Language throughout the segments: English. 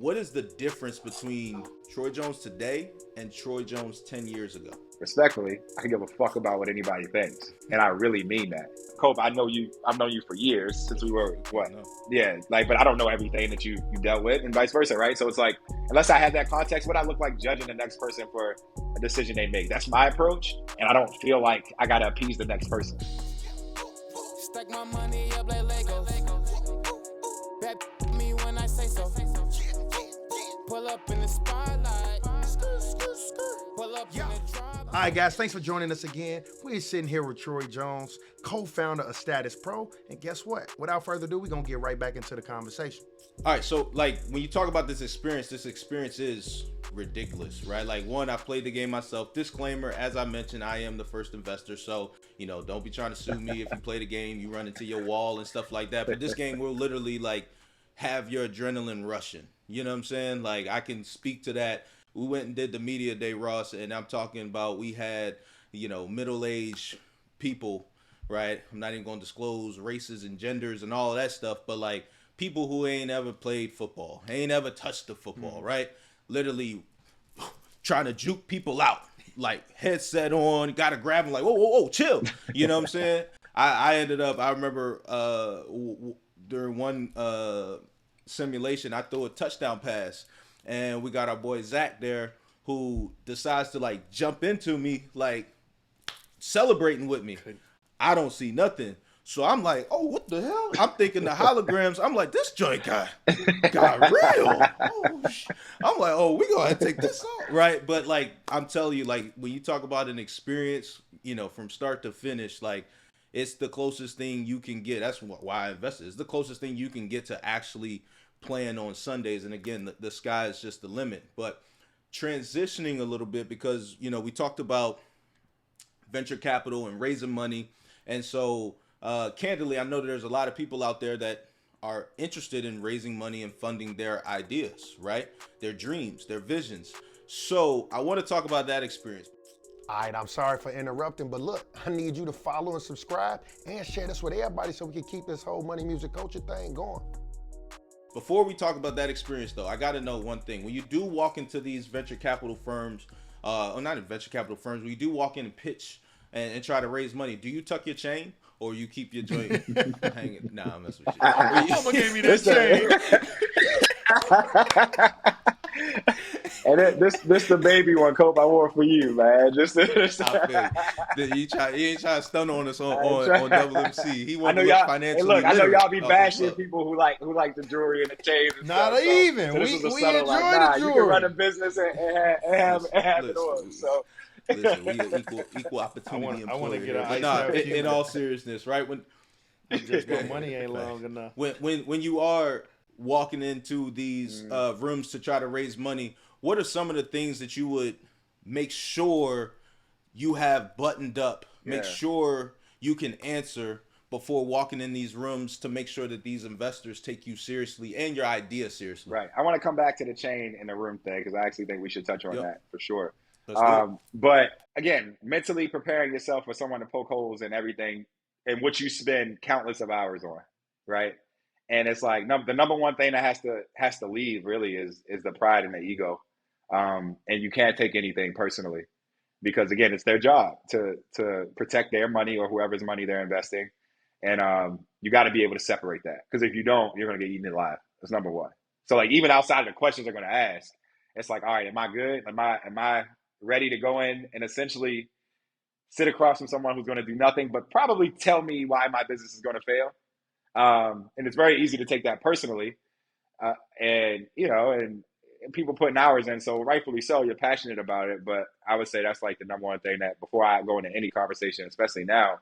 what is the difference between Troy Jones today and Troy Jones 10 years ago? Respectfully, I can give a fuck about what anybody thinks, and I really mean that. Cope, I know you. I've known you for years since we were what? Yeah, like, but I don't know everything that you dealt with, and vice versa, right? So it's like, unless I have that context, what I look like judging the next person for a decision they make. That's my approach, and I don't feel like I gotta appease the next person. Stack my money up like Legos. Bet me when I say so. Pull up in the spotlight. Pull up in the drive. All right, guys, thanks for joining us again. We're sitting here with Troy Jones, co-founder of Status Pro. And guess what? Without further ado, we're going to get right back into the conversation. All right, so like when you talk about this experience is ridiculous, right? Like, one, I played the game myself. Disclaimer, as I mentioned, I am the first investor, so don't be trying to sue me if you play the game, you run into your wall and stuff like that. But this game will literally like have your adrenaline rushing. You know what I'm saying? Like, I can speak to that. We went and did the media day, Ross, and I'm talking about we had middle-aged people, right? I'm not even going to disclose races and genders and all of that stuff, but like people who ain't ever played football, ain't ever touched the football, right? Literally trying to juke people out, like headset on, gotta grab them like, whoa, chill. You know what I'm saying? I ended up, I remember during one simulation, I threw a touchdown pass, and we got our boy Zach there who decides to like jump into me, like celebrating with me. I don't see nothing. So I'm like, oh, what the hell? I'm thinking the holograms. I'm like, this joint got real. I'm like, oh, we gonna take this off, right? But like, I'm telling you, like, when you talk about an experience, from start to finish, like, it's the closest thing you can get. That's why I invested. It's the closest thing you can get to actually playing on Sundays. And again, the sky is just the limit. But transitioning a little bit, because we talked about venture capital and raising money, and so candidly, I know that there's a lot of people out there that are interested in raising money and funding their ideas, right? Their dreams, their visions. So I want to talk about that experience. All right, I'm sorry for interrupting, but look, I need you to follow and subscribe and share this with everybody so we can keep this whole money music culture thing going. Before we talk about that experience, though, I got to know one thing. When you do walk into these venture capital firms, or not in venture capital firms, when you do walk in and pitch and try to raise money, do you tuck your chain or you keep your joint hanging? Nah, I'm messing with you. Mama gave me that chain. And this the baby one, Cope, I wore for you, man. Just he ain't trying to stun on us on WMC. He want to look financially. Hey, look, I know y'all be bashing people who like the jewelry and the chains. And not stuff, even. So we enjoy the jewelry. You can run a business and have it on. So. Listen, we are equal opportunity employer. I want to get out. In all seriousness, right? When just money ain't long enough. When you are walking into these rooms to try to raise money, what are some of the things that you would make sure you have buttoned up? Make sure you can answer before walking in these rooms to make sure that these investors take you seriously and your idea seriously. Right. I want to come back to the chain in the room thing because I actually think we should touch on that for sure. But again, mentally preparing yourself for someone to poke holes in everything and what you spend countless of hours on, right? And it's like the number one thing that has to leave really is the pride and the ego, and you can't take anything personally because again, it's their job to protect their money or whoever's money they're investing, and you got to be able to separate that because if you don't, you're gonna get eaten alive. That's number one. So like even outside of the questions they're gonna ask, it's like, all right, am I good? Am I ready to go in and essentially sit across from someone who's going to do nothing but probably tell me why my business is going to fail. And it's very easy to take that personally. And people putting hours in, so rightfully so, you're passionate about it. But I would say that's like the number one thing that before I go into any conversation, especially now,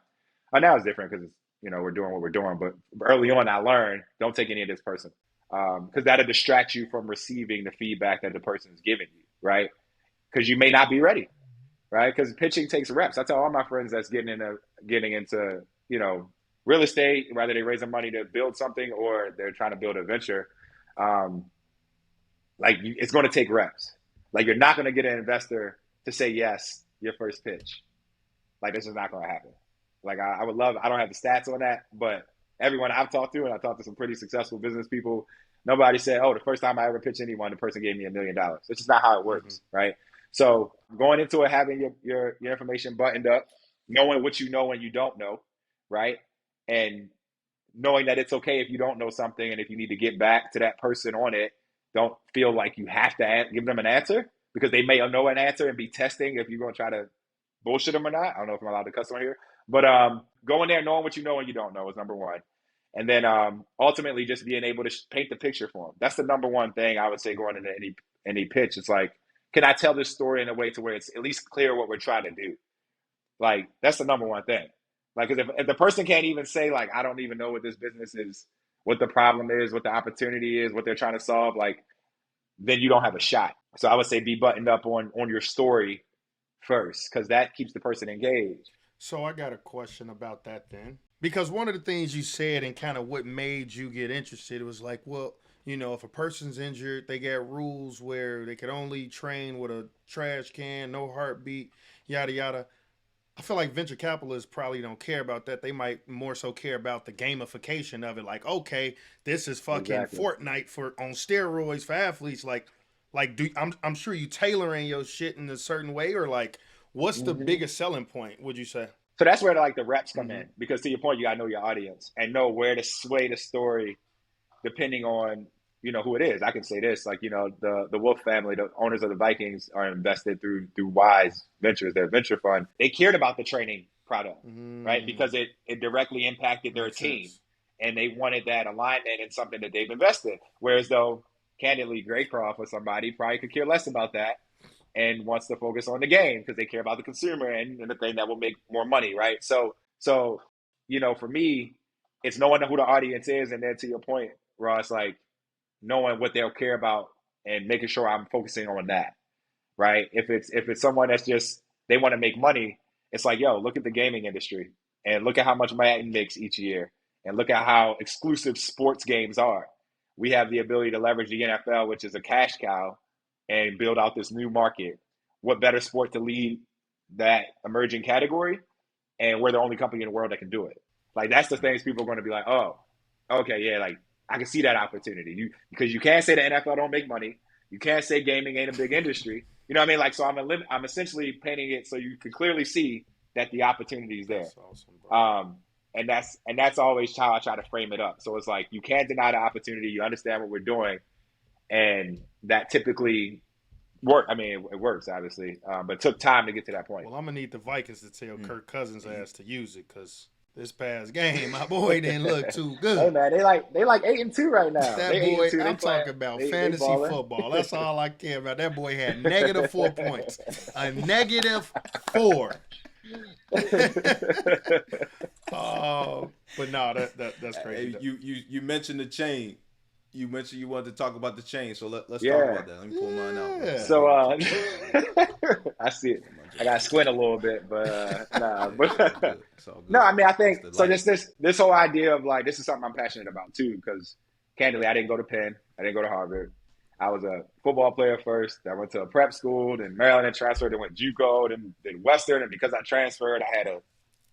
now it's different because, we're doing what we're doing. But early on, I learned, don't take any of this person because that'll distract you from receiving the feedback that the person's giving you, right? Because you may not be ready, right? Because pitching takes reps. I tell all my friends that's getting into real estate, whether they're raising money to build something or they're trying to build a venture, it's going to take reps. Like you're not going to get an investor to say yes your first pitch. Like this is not going to happen. Like I would love. I don't have the stats on that, but everyone I've talked to, and I talked to some pretty successful business people, Nobody said, oh, the first time I ever pitched anyone, the person gave me $1 million. It's just not how it works, right? So going into it, having your information buttoned up, knowing what you know and you don't know, right? And knowing that it's okay if you don't know something, and if you need to get back to that person on it, don't feel like you have to give them an answer, because they may know an answer and be testing if you're going to try to bullshit them or not. I don't know if I'm allowed to cuss on here, but going there knowing what you know and you don't know is number one. And then ultimately just being able to paint the picture for them. That's the number one thing I would say going into any pitch. It's like, can I tell this story in a way to where it's at least clear what we're trying to do? Like, that's the number one thing. Like, because if the person can't even say, like, I don't even know what this business is, what the problem is, what the opportunity is, what they're trying to solve, like, then you don't have a shot. So I would say be buttoned up on your story first, because that keeps the person engaged. So I got a question about that then. Because one of the things you said and kind of what made you get interested was like, well, you know, if a person's injured, they got rules where they could only train with a trash can, no heartbeat, yada, yada. I feel like venture capitalists probably don't care about that. They might more so care about the gamification of it. Like, okay, this is fucking Fortnite on steroids for athletes. I'm sure you tailoring your shit in a certain way, or like, what's the biggest selling point, would you say? So that's where the reps come in, because to your point, you gotta know your audience and know where to sway the story depending on, you know, who it is. I can say this, like, you know, the Wolf family, the owners of the Vikings, are invested through Wise Ventures, their venture fund. They cared about the training product, right? Because it directly impacted their team, and they wanted that alignment in something that they've invested. Whereas though, candidly, Graycroft or somebody probably could care less about that and wants to focus on the game because they care about the consumer and the thing that will make more money, right? So, you know, for me, it's knowing who the audience is, and then to your point, Ross, like, knowing what they'll care about and making sure I'm focusing on that, right? If it's someone that's just, they want to make money, it's like, yo, look at the gaming industry and look at how much Madden makes each year, and look at how exclusive sports games are. We have the ability to leverage the NFL, which is a cash cow, and build out this new market. What better sport to lead that emerging category? And we're the only company in the world that can do it. Like, that's the things people are going to be like, oh, okay, yeah, like, I can see that opportunity. Because you can't say the NFL don't make money. You can't say gaming ain't a big industry. You know what I mean? Like, so I'm essentially painting it so you can clearly see that the opportunity is there. That's awesome, bro. And that's always how I try to frame it up. So it's like, you can't deny the opportunity. You understand what we're doing. And that typically worked. I mean, it works, obviously, but it took time to get to that point. Well, I'm going to need the Vikings to tell Kirk Cousins' ass to use it, because this past game, my boy didn't look too good. Hey, man, they like 8-2 right now. That boy, I'm talking about fantasy football. That's all I care about. That boy had -4 points. A -4. Oh, but no, that's crazy. Hey, you mentioned the chain. You mentioned you wanted to talk about the chain, so let's talk about that. Let me pull mine out. So I see it. I got to squint a little bit, but nah. But no, I mean, I think so. This whole idea of like, this is something I'm passionate about too, because candidly, I didn't go to Penn, I didn't go to Harvard. I was a football player first. I went to a prep school, then Maryland, and transferred. Then went JUCO, then Western, and because I transferred, I had to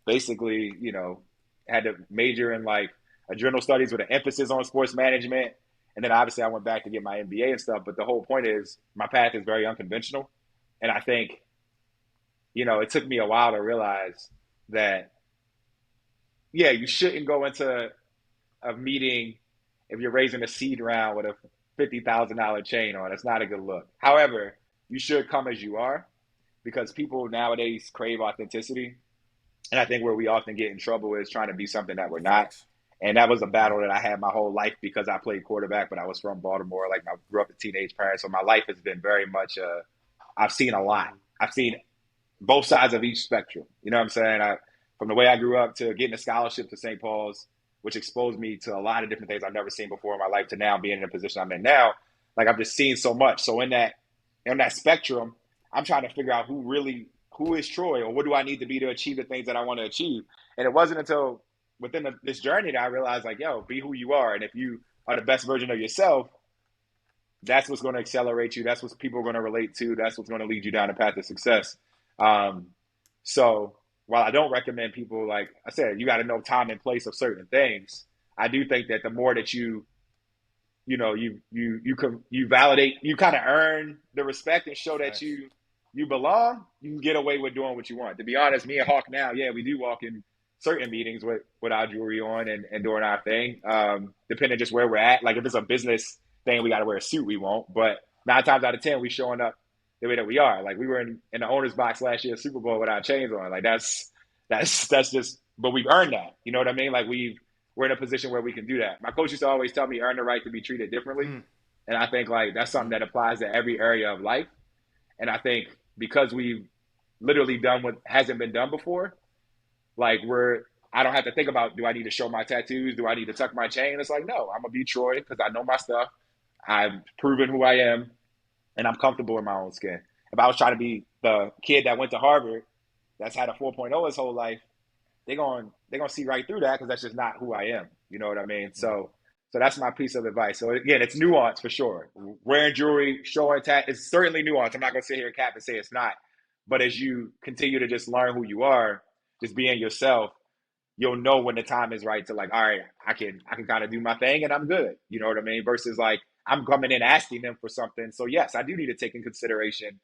basically, you know, had to major in like adrenal studies with an emphasis on sports management. And then obviously I went back to get my MBA and stuff. But the whole point is my path is very unconventional. And I think, you know, it took me a while to realize that, yeah, you shouldn't go into a meeting if you're raising a seed round with a $50,000 chain on. It's not a good look. However, you should come as you are, because people nowadays crave authenticity. And I think where we often get in trouble is trying to be something that we're not. And that was a battle that I had my whole life, because I played quarterback, but I was from Baltimore. Like, I grew up with teenage parents. So my life has been very much, I've seen a lot. I've seen both sides of each spectrum. You know what I'm saying? From the way I grew up to getting a scholarship to St. Paul's, which exposed me to a lot of different things I've never seen before in my life, to now being in a position I'm in now. Like, I've just seen so much. So in that spectrum, I'm trying to figure out who is Troy, or what do I need to be to achieve the things that I want to achieve. And it wasn't until within this journey that I realized, like, yo, be who you are. And if you are the best version of yourself, that's what's going to accelerate you. That's what people are going to relate to. That's what's going to lead you down the path of success. So while I don't recommend people, like I said, you got to know time and place of certain things, I do think that the more that you you validate, you kind of earn the respect and show that Facts. you belong, you can get away with doing what you want. To be honest, me and Hawk now, yeah, we do walk in certain meetings with our jewelry on and doing our thing. Depending just where we're at. Like if it's a business thing, we got to wear a suit, we won't. But 9 times out of 10, we showing up the way that we are. Like we were in the owner's box last year, Super Bowl, with our chains on. Like that's just, but we've earned that. You know what I mean? Like we're in a position where we can do that. My coach used to always tell me, earn the right to be treated differently. And I think like that's something that applies to every area of life. And I think because we've literally done what hasn't been done before, like I don't have to think about, do I need to show my tattoos? Do I need to tuck my chain? It's like, no, I'm going to be Troy because I know my stuff. I've proven who I am and I'm comfortable in my own skin. If I was trying to be the kid that went to Harvard that's had a 4.0 his whole life, they're going to see right through that because that's just not who I am. You know what I mean? So that's my piece of advice. So again, it's nuance for sure. Wearing jewelry, showing it's certainly nuance. I'm not going to sit here and cap and say it's not. But as you continue to just learn who you are, just being yourself, you'll know when the time is right to like, all right, I can kind of do my thing and I'm good. You know what I mean? Versus like I'm coming in asking them for something. So yes, I do need to take in consideration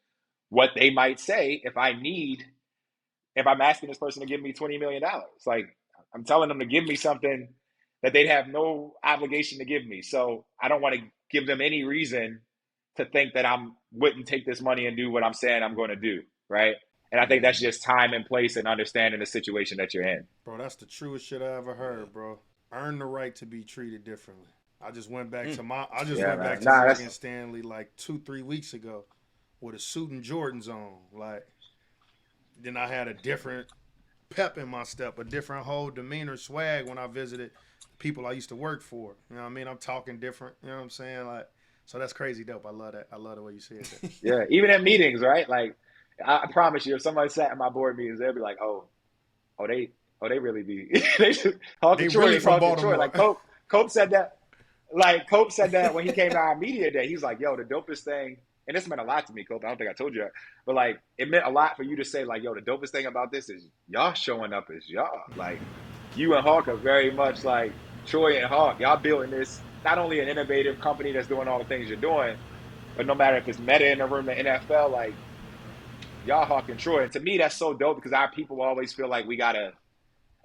what they might say if I'm asking this person to give me $20 million. Like I'm telling them to give me something that they'd have no obligation to give me. So I don't want to give them any reason to think that wouldn't take this money and do what I'm saying I'm going to do. Right. And I think that's just time and place and understanding the situation that you're in. Bro, that's the truest shit I ever heard, bro. Earn the right to be treated differently. I just went back to Morgan Stanley like 2-3 weeks ago with a suit and Jordans on. Like, then I had a different pep in my step, a different whole demeanor, swag when I visited people I used to work for. You know what I mean? I'm talking different. You know what I'm saying? Like, so that's crazy dope. I love that. I love the way you said that. Yeah, even at meetings, right? Like, I promise you, if somebody sat in my board meetings, they'd be like, they really be they really from Baltimore. Like Cope said that. Like Cope said that when he came to our media day. He's like, yo, the dopest thing, and this meant a lot to me, Cope. I don't think I told you that. But like it meant a lot for you to say, like, yo, the dopest thing about this is y'all showing up as y'all. Like you and Hawk are very much like Troy and Hawk. Y'all building this, not only an innovative company that's doing all the things you're doing, but no matter if it's Meta in the room, the NFL, like y'all Hawk and Troy. And to me, that's so dope because our people always feel like we gotta,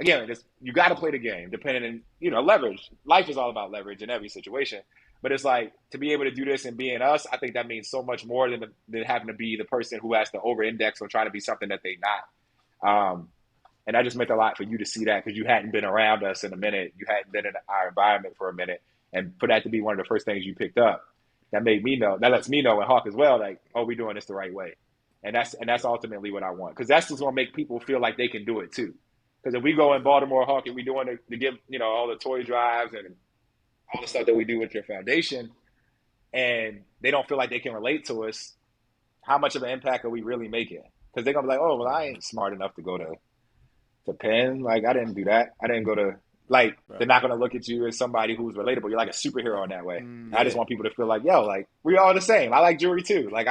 again, you gotta play the game, depending on, leverage. Life is all about leverage in every situation. But it's like, to be able to do this and being us, I think that means so much more than having to be the person who has to over-index or try to be something that they're not. And that just meant a lot for you to see that because you hadn't been around us in a minute. You hadn't been in our environment for a minute. And for that to be one of the first things you picked up, that lets me know, and Hawk as well, like, oh, we're doing this the right way. And that's ultimately what I want. Because that's just going to make people feel like they can do it too. Because if we go in Baltimore, Hawk, and we doing to give, all the toy drives and all the stuff that we do with your foundation, and they don't feel like they can relate to us, how much of an impact are we really making? Because they're going to be like, oh, well, I ain't smart enough to go to Penn. Like, I didn't do that. I didn't go to, like, right. They're not going to look at you as somebody who's relatable. You're like a superhero in that way. I just want people to feel like, yo, like, we all the same. I like jewelry too. Like,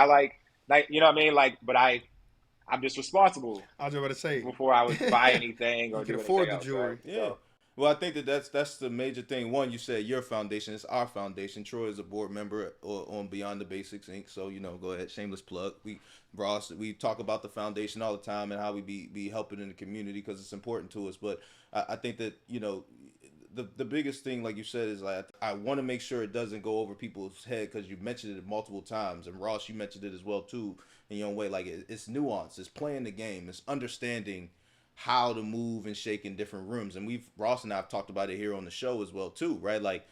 you know what I mean? Like, but I'm just responsible. I was about to say before I would buy anything or you do can afford anything the jewelry. Right? Yeah. So, well, I think that's the major thing. One, you said your foundation. It's our foundation. Troy is a board member on Beyond the Basics Inc. So go ahead, shameless plug. We talk about the foundation all the time and how we be helping in the community because it's important to us. But I think that the biggest thing, like you said, is like I want to make sure it doesn't go over people's head because you mentioned it multiple times, and Ross, you mentioned it as well too in your own way. Like it's nuance, it's playing the game, it's understanding how to move and shake in different rooms. And Ross and I have talked about it here on the show as well too, right? Like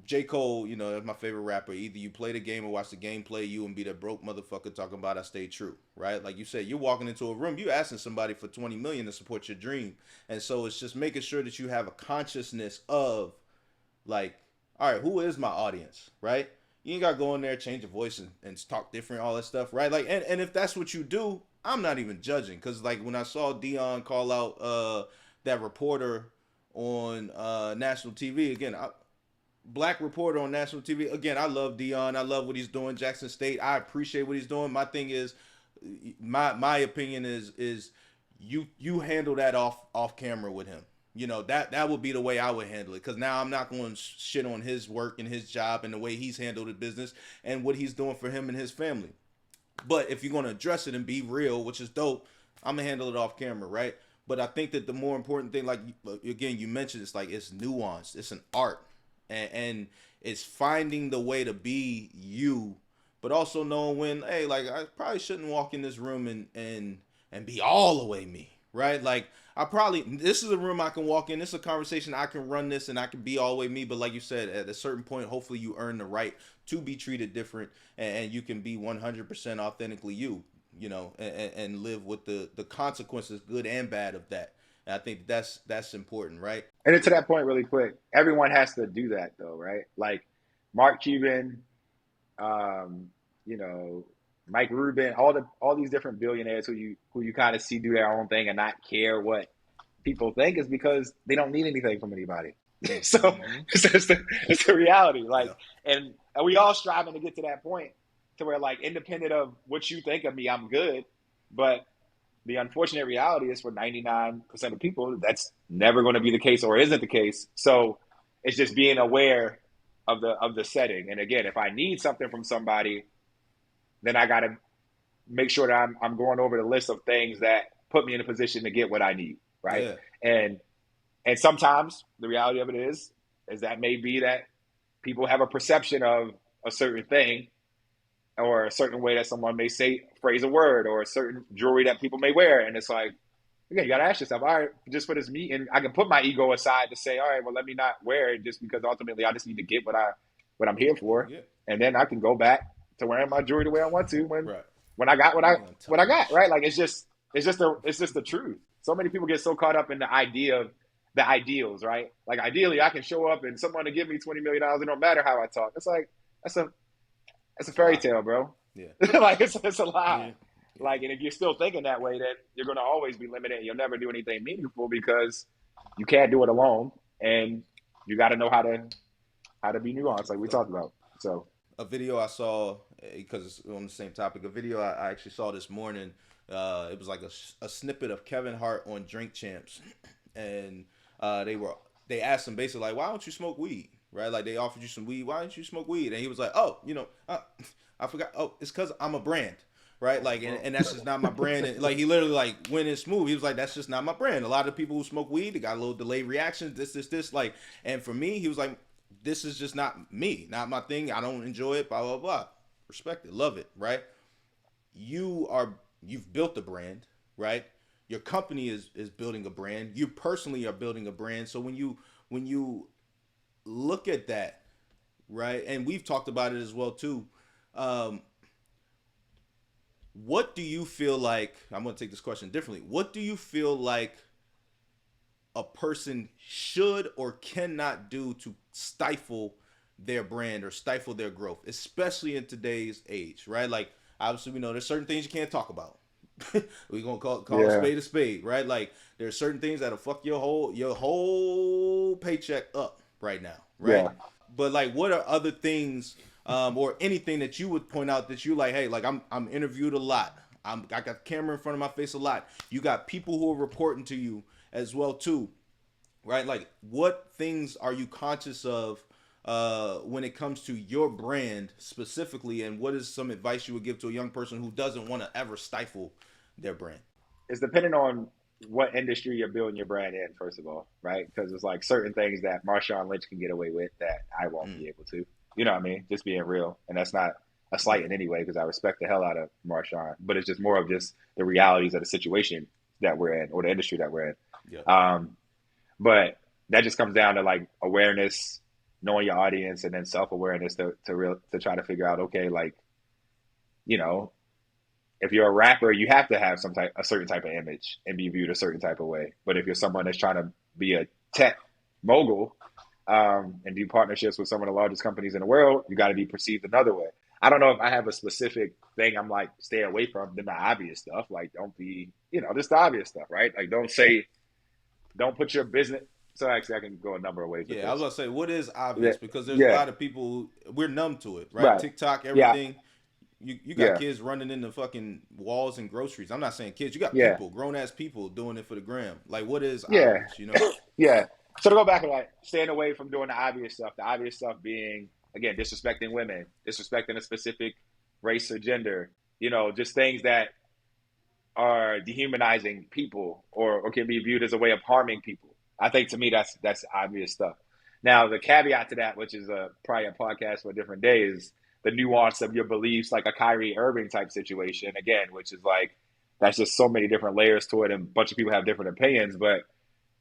J. Cole, that's my favorite rapper. Either you play the game or watch the game play you and be that broke motherfucker talking about I stay true, right? Like you said, you're walking into a room, you're asking somebody for $20 million to support your dream. And so it's just making sure that you have a consciousness of like, all right, who is my audience, right? You ain't got to go in there, change your voice and talk different, all that stuff, right? Like, and if that's what you do, I'm not even judging, because like when I saw Dion call out that reporter on national TV again, black reporter on national TV again. I love Dion. I love what he's doing. Jackson State. I appreciate what he's doing. My thing is, my opinion is you handle that off camera with him, You know, that would be the way I would handle it. Because now I'm not going to shit on his work and his job and the way he's handled the business and what he's doing for him and his family. But if you're going to address it and be real, which is dope, I'm going to handle it off camera, right? But I think that the more important thing, like, again, you mentioned, it's like, it's nuanced. It's an art. And it's finding the way to be you, but also knowing when, hey, like, I probably shouldn't walk in this room and be all the way me, right? Like, this is a room I can walk in. This is a conversation I can run this and I can be all the way me. But like you said, at a certain point, hopefully you earn the right to be treated different and you can be 100% authentically you, you know, and live with the consequences, good and bad, of that. And I think that's important, right? And then to that point, really quick, everyone has to do that though, right? Like Mark Cuban, you know, Mike Rubin, all these different billionaires who you kind of see do their own thing and not care what people think, is because they don't need anything from anybody. So it's the reality. Like, and we all striving to get to that point to where, like, independent of what you think of me, I'm good. But the unfortunate reality is for 99% of people, that's never going to be the case or isn't the case. So it's just being aware of the setting. And again, if I need something from somebody, then I got to make sure that I'm going over the list of things that put me in a position to get what I need, right? Yeah. And sometimes the reality of it is that may be that people have a perception of a certain thing or a certain way that someone may phrase a word, or a certain jewelry that people may wear. And it's like, again, you got to ask yourself, all right, just for this meeting, I can put my ego aside to say, all right, well, let me not wear it just because ultimately I just need to get what I'm here for. Yeah. And then I can go back to wearing my jewelry the way I want to when I got what I got, right? Like, it's just the truth. So many people get so caught up in the idea of the ideals, right? Like, ideally I can show up and someone to give me $20 million, it don't matter how I talk. It's like, that's a fairy tale, bro. Yeah. Like, it's a lie. Yeah. Like, and if you're still thinking that way, then you're going to always be limited and you'll never do anything meaningful because you can't do it alone. And you got to know how to be nuanced, like we talked about. So a video I saw, because it's on the same topic, a video I actually saw this morning, it was like a snippet of Kevin Hart on Drink Champs. And they asked him basically, like, why don't you smoke weed? Right? Like, they offered you some weed. Why don't you smoke weed? And he was like, oh, you know, I forgot. Oh, it's because I'm a brand. Right? Like, and that's just not my brand. And, like, he literally, like, went in smooth. He was like, that's just not my brand. A lot of people who smoke weed, they got a little delayed reactions, this. Like, and for me, he was like, this is just not me. Not my thing. I don't enjoy it, blah, blah, blah. Respect it. Love it. Right? You've built a brand, right? Your company is building a brand. You personally are building a brand. So when you look at that, right, and we've talked about it as well too, what do you feel like, I'm going to take this question differently, what do you feel like a person should or cannot do to stifle their brand or stifle their growth, especially in today's age, right? Like, obviously we know there's certain things you can't talk about. We're gonna call a spade, right? Like, there's certain things that'll fuck your whole paycheck up right now, right? Yeah. But, like, what are other things, or anything that you would point out that you like, hey, like, I'm interviewed a lot, I got the camera in front of my face a lot, you got people who are reporting to you as well too, right? Like, what things are you conscious of when it comes to your brand specifically, and what is some advice you would give to a young person who doesn't want to ever stifle their brand? It's depending on what industry you're building your brand in, first of all, right? Because it's like certain things that Marshawn Lynch can get away with that I won't be able to. You know what I mean? Just being real. And that's not a slight in any way, because I respect the hell out of Marshawn, but it's just more of just the realities of the situation that we're in, or the industry that we're in. Yeah. But that just comes down to, like, awareness, knowing your audience, and then self-awareness to try to figure out, okay, like, you know, if you're a rapper, you have to have a certain type of image and be viewed a certain type of way. But if you're someone that's trying to be a tech mogul, and do partnerships with some of the largest companies in the world, you got to be perceived another way. I don't know if I have a specific thing I'm like, stay away from the obvious stuff. Like, don't be, you know, just the obvious stuff, right? Like, don't put your business. So actually, I can go a number of ways. Yeah, I was going to say, what is obvious? Because there's a lot of people, we're numb to it, right? TikTok, everything. You got Yeah. kids running into fucking walls and groceries. I'm not saying kids. You got Yeah. people, grown ass people, doing it for the gram. Like, what is Yeah. ours? You know? Yeah. So to go back to that, staying away from doing the obvious stuff. The obvious stuff being, again, disrespecting women, disrespecting a specific race or gender. You know, just things that are dehumanizing people or can be viewed as a way of harming people. I think to me that's obvious stuff. Now the caveat to that, which is probably a podcast for a different day, is the nuance of your beliefs, like a Kyrie Irving type situation, again, which is like that's just so many different layers to it, and a bunch of people have different opinions, but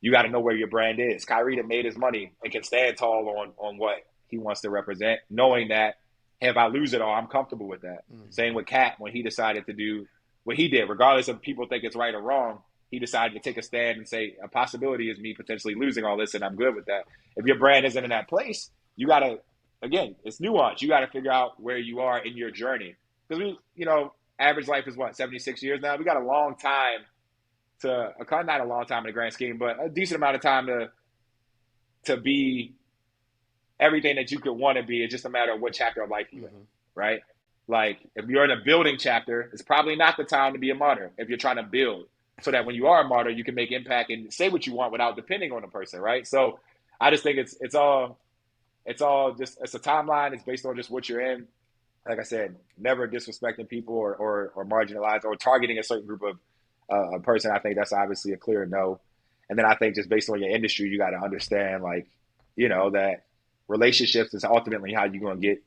you got to know where your brand is. Kyrie that made his money and can stand tall on what he wants to represent, knowing that hey, if I lose it all, I'm comfortable with that. Same with Kat when he decided to do what he did, regardless of people think it's right or wrong. He decided to take a stand and say a possibility is me potentially losing all this, and I'm good with that. If your brand isn't in that place, you got to, again, it's nuance. You got to figure out where you are in your journey. Because average life is what, 76 years now? We got a long time not a long time in the grand scheme, but a decent amount of time to be everything that you could want to be. It's just a matter of what chapter of life you're in, right? Like, if you're in a building chapter, it's probably not the time to be a martyr if you're trying to build, so that when you are a martyr, you can make impact and say what you want without depending on the person, right? So I just think it's all just, it's a timeline. It's based on just what you're in. Like I said, never disrespecting people or marginalized or targeting a certain group of a person. I think that's obviously a clear no. And then I think just based on your industry, you got to understand, like, that relationships is ultimately how you're going to get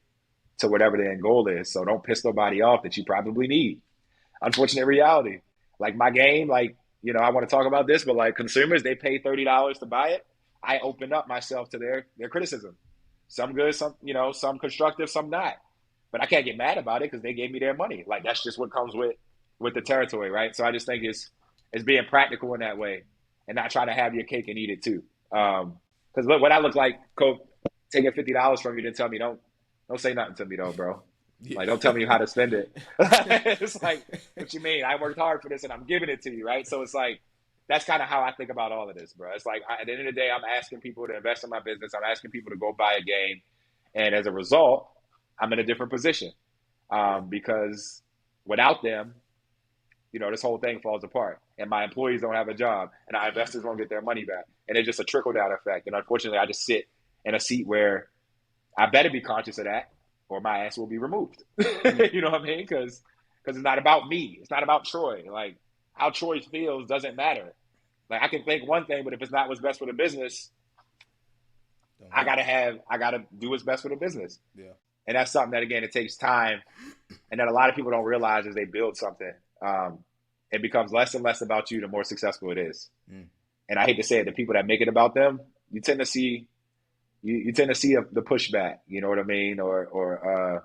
to whatever the end goal is. So don't piss nobody off that you probably need. Unfortunate reality. Like my game, like, I want to talk about this, but like consumers, they pay $30 to buy it. I open up myself to their criticism. Some good, some constructive, some not. But I can't get mad about it because they gave me their money. Like that's just what comes with the territory, right? So I just think it's being practical in that way and not try to have your cake and eat it too. Because what I look like, Coke, taking $50 from you to tell me don't say nothing to me though, bro. Yeah. Like don't tell me how to spend it. It's like, what you mean? I worked hard for this and I'm giving it to you, right? So it's like that's kind of how I think about all of this, bro. It's like at the end of the day, I'm asking people to invest in my business. I'm asking people to go buy a game, and as a result, I'm in a different position because without them, this whole thing falls apart, and my employees don't have a job, and our investors won't get their money back, and it's just a trickle down effect. And unfortunately, I just sit in a seat where I better be conscious of that, or my ass will be removed. You know what I mean? Because it's not about me. It's not about Troy. Like how Troy feels doesn't matter. Like I can think one thing, but if it's not what's best for the business, I gotta do what's best for the business. Yeah. And that's something that, again, it takes time, and that a lot of people don't realize as they build something. It becomes less and less about you the more successful it is. And I hate to say it, the people that make it about them, you tend to see the pushback. You know what I mean? Or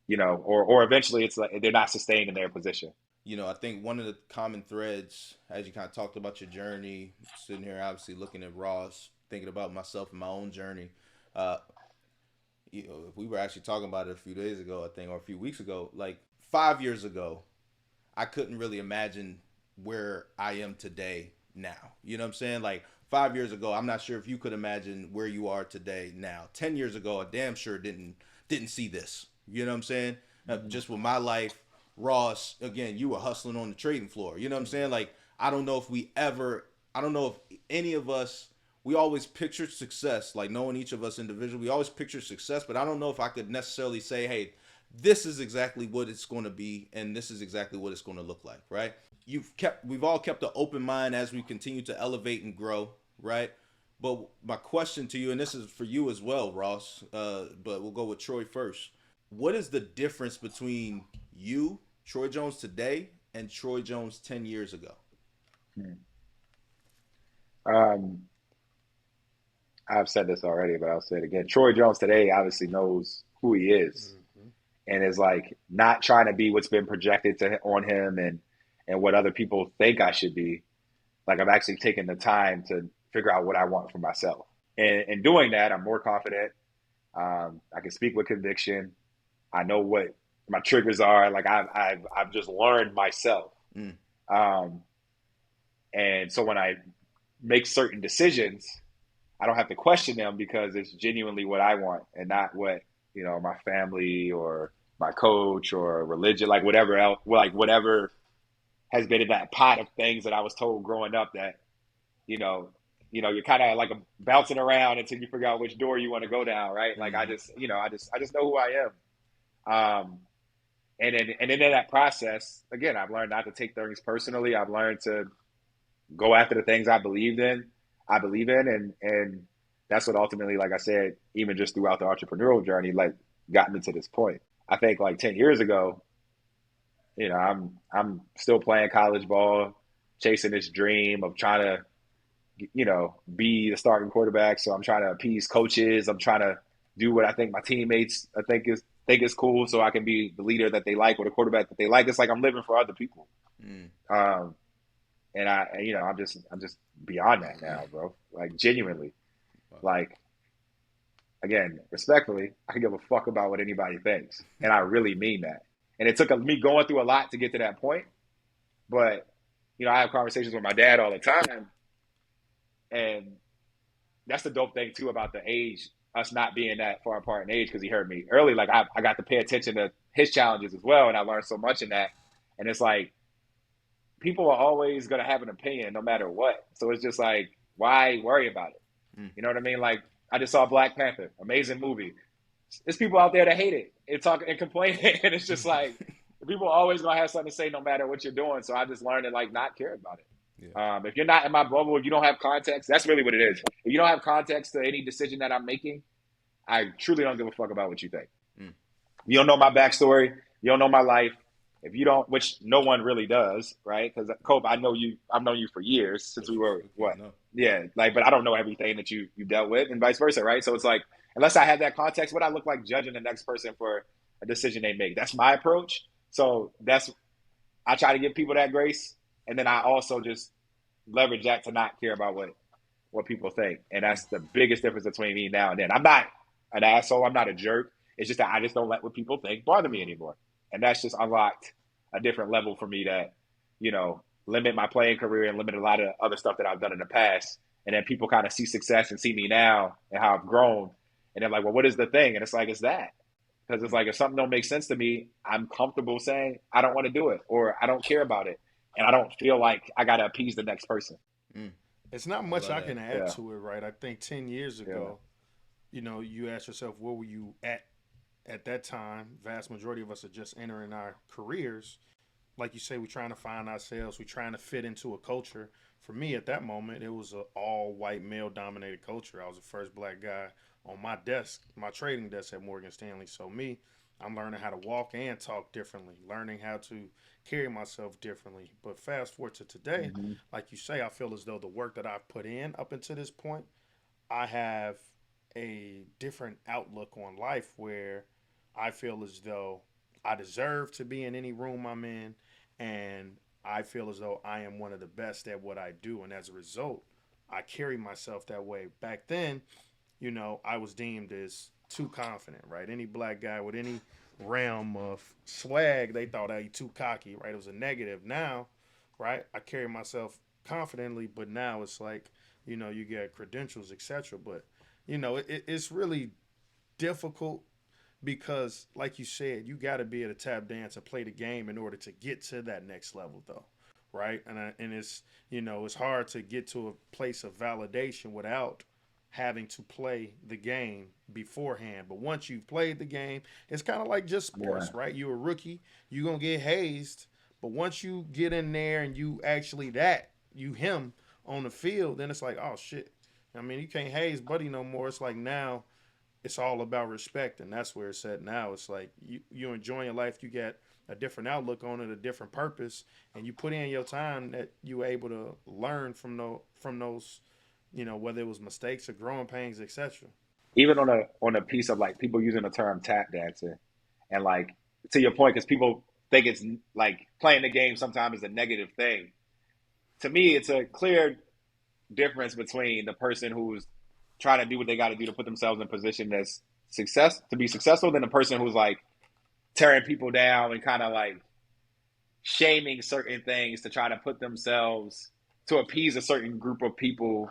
eventually it's like they're not sustained in their position. I think one of the common threads, as you kind of talked about your journey, sitting here obviously looking at Ross, thinking about myself and my own journey. If we were actually talking about it a few days ago, I think, or a few weeks ago, like 5 years ago, I couldn't really imagine where I am today now. You know what I'm saying? Like 5 years ago, I'm not sure if you could imagine where you are today now. 10 years ago, I damn sure didn't see this. You know what I'm saying? Just with my life, Ross, again, you were hustling on the trading floor. You know what I'm saying? Like, I don't know if any of us, we always pictured success, like knowing each of us individually, we always pictured success, but I don't know if I could necessarily say, hey, this is exactly what it's going to be, and this is exactly what it's going to look like, right? We've all kept an open mind as we continue to elevate and grow, right? But my question to you, and this is for you as well, Ross, but we'll go with Troy first. What is the difference between you, Troy Jones today, and Troy Jones 10 years ago? I've said this already, but I'll say it again. Troy Jones today obviously knows who he is, and is like not trying to be what's been projected on him and what other people think I should be. Like I've actually taken the time to figure out what I want for myself, and in doing that, I'm more confident. I can speak with conviction. I know what my triggers are. Like I've just learned myself, and so when I make certain decisions, I don't have to question them because it's genuinely what I want and not what, my family or my coach or religion, like whatever else, like whatever has been in that pot of things that I was told growing up that, you know, you're kind of like bouncing around until you figure out which door you want to go down, right? Like I just know who I am. And then in that process, again, I've learned not to take things personally. I've learned to go after the things I believe in, and that's what ultimately, like I said, even just throughout the entrepreneurial journey, like got me to this point. I think like 10 years ago, I'm still playing college ball, chasing this dream of trying to, be the starting quarterback. So I'm trying to appease coaches. I'm trying to do what I think my teammates think is cool, so I can be the leader that they like or the quarterback that they like. It's like I'm living for other people. And I'm just beyond that now, bro. Like genuinely, like again, respectfully, I can give a fuck about what anybody thinks, and I really mean that. And it took me going through a lot to get to that point. But I have conversations with my dad all the time, and that's the dope thing too about the age, us not being that far apart in age, because he heard me early. Like I got to pay attention to his challenges as well, and I learned so much in that. And it's like people are always gonna have an opinion no matter what. So it's just like, why worry about it? You know what I mean? Like I just saw Black Panther, amazing movie. There's people out there that hate it and talk and complain, and it's just like people are always gonna have something to say no matter what you're doing. So I just learned to like not care about it. Yeah. If you're not in my bubble, if you don't have context, that's really what it is. If you don't have context to any decision that I'm making, I truly don't give a fuck about what you think. You don't know my backstory. You don't know my life. If you don't, which no one really does, right? Because Cope, I've known you for years since we were what? Yeah, like, but I don't know everything that you dealt with, and vice versa, right? So it's like, unless I have that context, what I look like judging the next person for a decision they make. That's my approach. So I try to give people that grace, and then I also just leverage that to not care about what people think, and that's the biggest difference between me now and then. I'm not an asshole. I'm not a jerk. It's just that I just don't let what people think bother me anymore. And that's just unlocked a different level for me that, limit my playing career and limit a lot of other stuff that I've done in the past. And then people kind of see success and see me now and how I've grown. And they're like, well, what is the thing? And it's like, it's that. Because it's like, if something don't make sense to me, I'm comfortable saying I don't want to do it or I don't care about it. And I don't feel like I got to appease the next person. It's not much I can add to it, right? I think 10 years ago, you ask yourself, where were you at that time? Vast majority of us are just entering our careers. Like you say, we're trying to find ourselves. We're trying to fit into a culture. For me, at that moment, it was an all-white, male-dominated culture. I was the first black guy on my desk, my trading desk at Morgan Stanley. So I'm learning how to walk and talk differently, learning how to carry myself differently. But fast forward to today, like you say, I feel as though the work that I've put in up until this point, I have a different outlook on life where I feel as though I deserve to be in any room I'm in, and I feel as though I am one of the best at what I do. And as a result, I carry myself that way. Back then, I was deemed as too confident, right? Any black guy with any realm of swag, they thought I was too cocky, right? It was a negative. Now, right, I carry myself confidently, but now it's like, you get credentials, etc. But, it's really difficult because, like you said, you got to be able to tap dance and play the game in order to get to that next level, though, right? And it's, it's hard to get to a place of validation without having to play the game beforehand. But once you've played the game, it's kind of like just sports, right? You're a rookie, you're going to get hazed. But once you get in there and you actually him on the field, then it's like, oh, shit. I mean, you can't haze Buddy no more. It's like now it's all about respect, and that's where it's at now. It's like you enjoying your life. You get a different outlook on it, a different purpose, and you put in your time that you were able to learn from those, whether it was mistakes or growing pains, etc. Even on a piece of like people using the term tap dancing, and like to your point, because people think it's like playing the game sometimes is a negative thing. To me, it's a clear difference between the person who's trying to do what they got to do to put themselves in position to be successful than the person who's like tearing people down and kind of like shaming certain things to try to put themselves to appease a certain group of people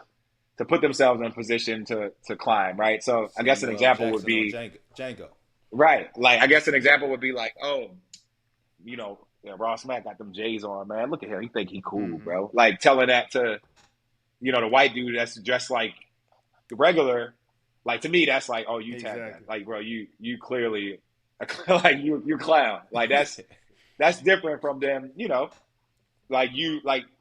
to put themselves in a position to climb, right? So I guess an example would be Django. Right. Like, I guess an example would be like, oh, yeah, Ross Mack got them J's on, man. Look at him. He think he cool, Mm-hmm. bro. Like telling that to, the white dude that's dressed like the regular. Like to me, that's like, oh, you tag that. Exactly. Like, bro, you clearly like you clown. Like that's different from them, like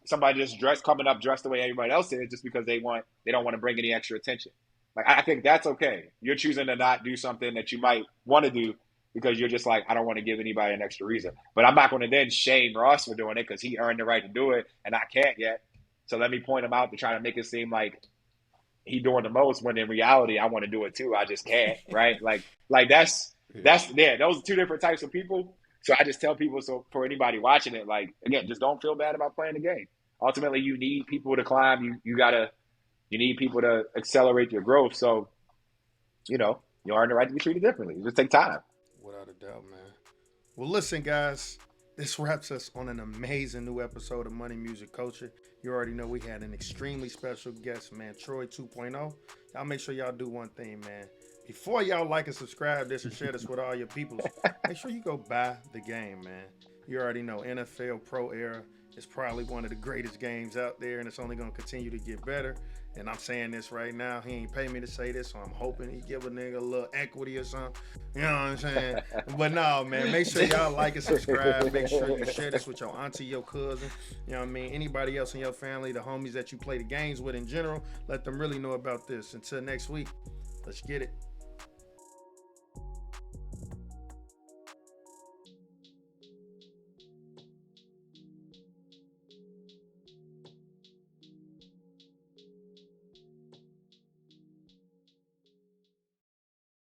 somebody just coming up dressed the way everybody else is just because they don't want to bring any extra attention. Like I think that's okay. You're choosing to not do something that you might want to do because you're just like, I don't want to give anybody an extra reason. But I'm not going to then shame Ross for doing it because he earned the right to do it and I can't yet. So let me point him out to try to make it seem like he doing the most when in reality I want to do it too. I just can't, right? Like that's those are two different types of people. So I just tell people, so for anybody watching it, like again, just don't feel bad about playing the game. Ultimately, you need people to climb. You need people to accelerate your growth. So, you earn the right to be treated differently. It just take time. Without a doubt, man. Well, listen, guys. This wraps us on an amazing new episode of Money Music Culture. You already know we had an extremely special guest, man, Troy 2.0. Y'all make sure y'all do one thing, man. Before y'all like and subscribe this and share this with all your peoples, make sure you go buy the game, man. You already know NFL Pro Era is probably one of the greatest games out there, and it's only going to continue to get better. And I'm saying this right now. He ain't pay me to say this, so I'm hoping he give a nigga a little equity or something. You know what I'm saying? But no, man, make sure y'all like and subscribe. Make sure you share this with your auntie, your cousin. You know what I mean? Anybody else in your family, the homies that you play the games with in general, let them really know about this. Until next week, let's get it.